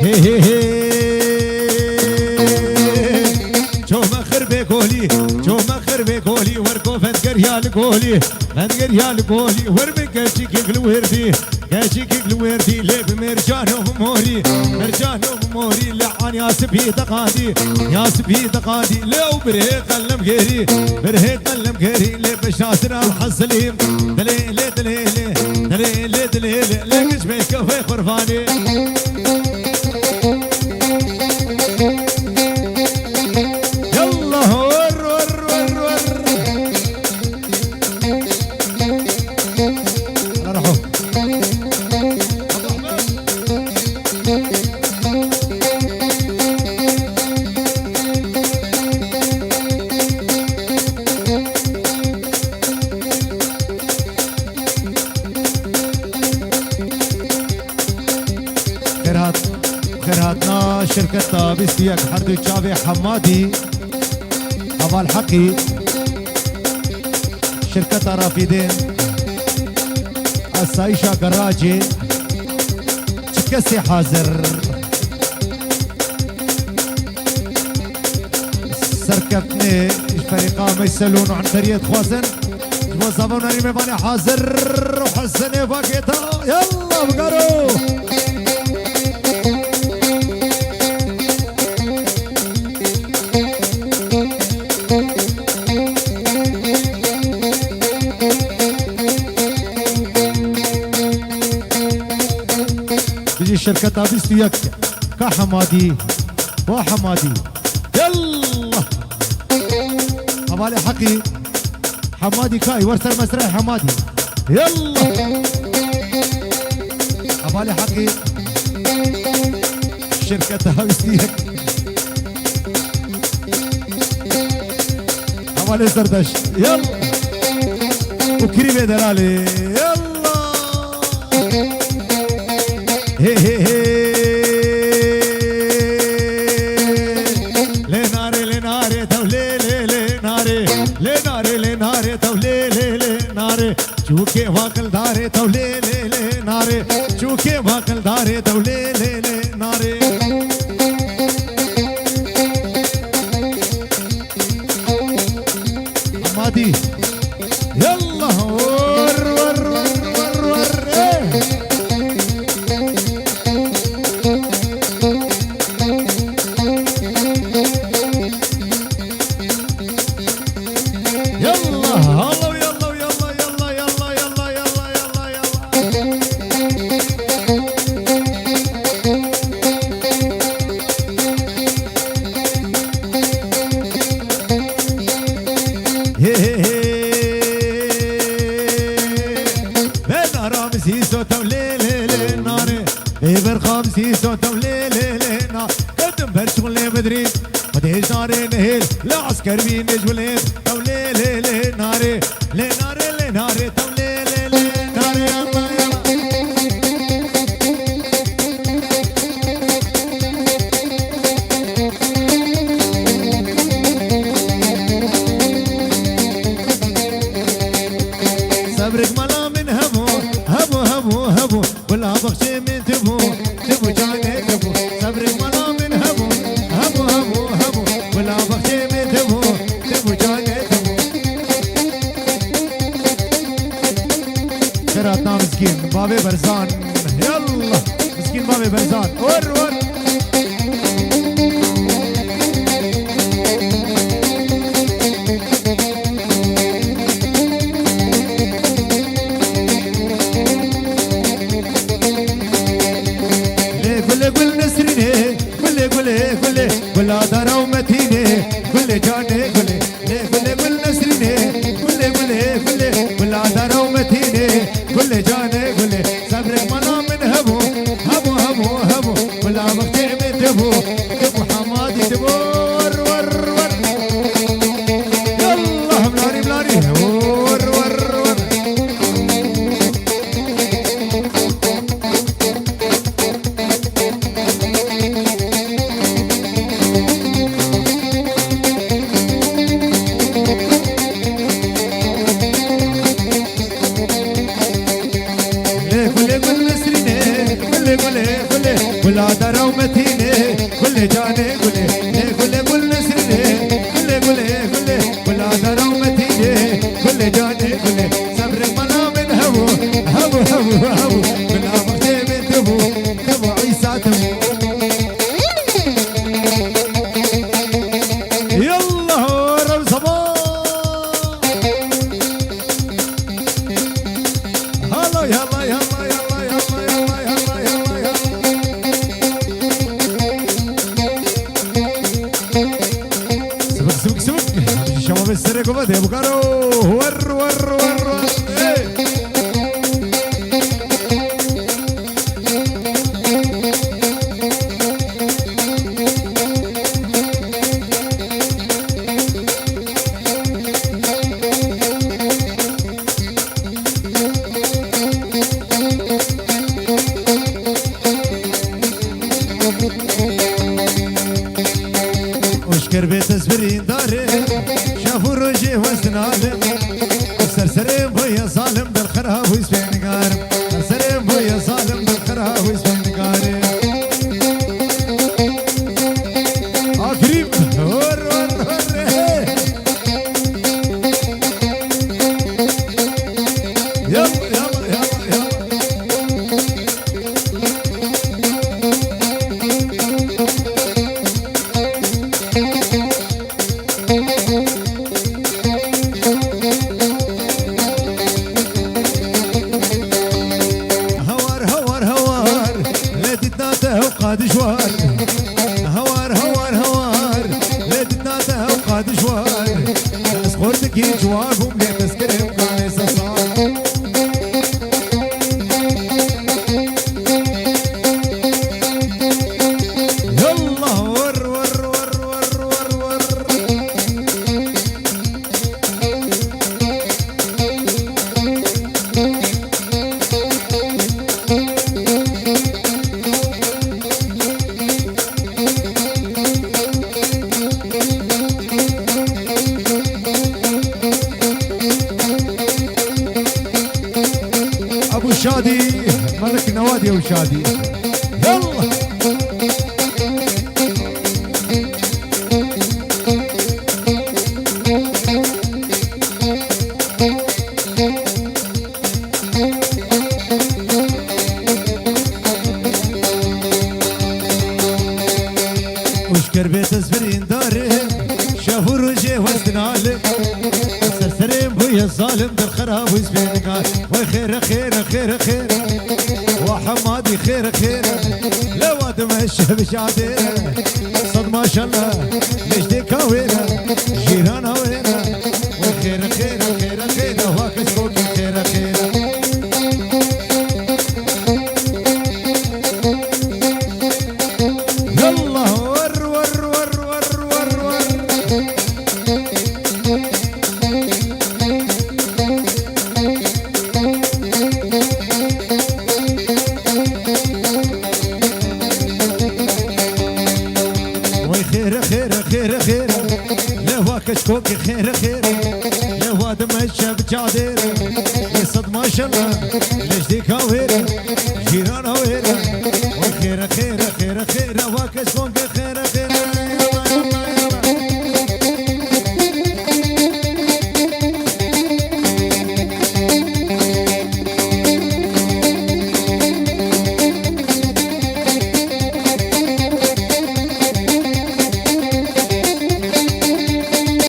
هي هي جو مخر بقولي جو مخر بقولي وركو فنقر يا لقولي فنقر يا لقولي ورمي قاشي كيف الوردي قاشي كيف الوردي لب مرجان وموري مرجان وموري لعن يا سبي تقادي يا سبي تقادي لو برهيق قلم غيري برهيق قلم غيري لب شاسر الحصليم دليلي دليلي دليلي دليلي لقش بيك في خرفاني خيراتنا شركة بيستيك حردو تشافي حمادي أبا الحقي شركة رافدين السايشة قراجي تكسي حاضر سركبني فريقا ما يسألون عن فريق خوازن وصابون ريمي باني حاضر وحسني باكيتا يلا بقرو شركة بيستيك كحمادي وحمادي يلا حمالي حقي حمادي كاي ورسل مسرح حمادي يلا حمالي حقي شركة بيستيك حمالي سردش يلا وكريمة دلالي يلا هي هي هي لناري لناري تولي لناري لناري لناري تولي لناري چوكي واقل داري تولي لناري چوكي واقل داري تولي لناري حمادي يلا ور ور ور ور عسكر بين جولين تولي لي لي ناري لي ناري لي ناري تولي لي لي ناري يلا صبرك ملا من همو همو همو همو ولا بخشي من تبو تبو جاني تبو صبرك ملا من همو همو همو همو ولا بخشي خيراتنا مسكين بابي برزان يلا مسكين بابي برزان ور ور قل نسريني قل ولا دارو متيني قل جاني قل نسريني قل ولا دارو متيني قل جاني قل صبرك منا من هبو هبو هبو هبو ولا بختي من تبو تبو حمادي تبو ور ور ور يلا ملاري ملاري ور ور ور درا ومتينه كل جاني قولي قولي قول نسرني قولي قولي قولي كل درا ومتينه كل جاني قولي صبرك منا من هبو هبو هبو هبو بلا مختي من تبو تبو عيسى تبو السرق وبدي بكرو ور ور ور وشكر بيت زبرين داري شافوا الرجي وسنالم سرسرين بويا ظالم بالخراب ويسبين قارم سرسرين بويا ظالم بالخراب ويسبين قارم كريم ور ور ور يلا يلا يلا يلا وقاد جوار هوار هوار هوار ليتنا تها وقاد جوار سخورتك يجوابهم لا تسكرهم قايس صار يلا ور ور ور ور ور ور ابو شادي ملك نوادي ابو شادي يلا وشكر بيت زبرين داري شافوا الرجي وسنالك سرسرين بويا الظالم بالخراب ويسبين قال وخير خير خير خير وحمادي خير خير لو ادم الشهب شاديره صد ما شاء الله ليش دي كاويره جيرانها وينه وخير خير خير خير واكس فوق خير خير يلا ور ور ور ور ور ور خير خير خير خير لهوا كشكوك خير خير لهوا دم الشاب جادير يصد ما شاء الله ليش دي كاوير جيران هوير خير خير خير خير لهوا كشكوك خير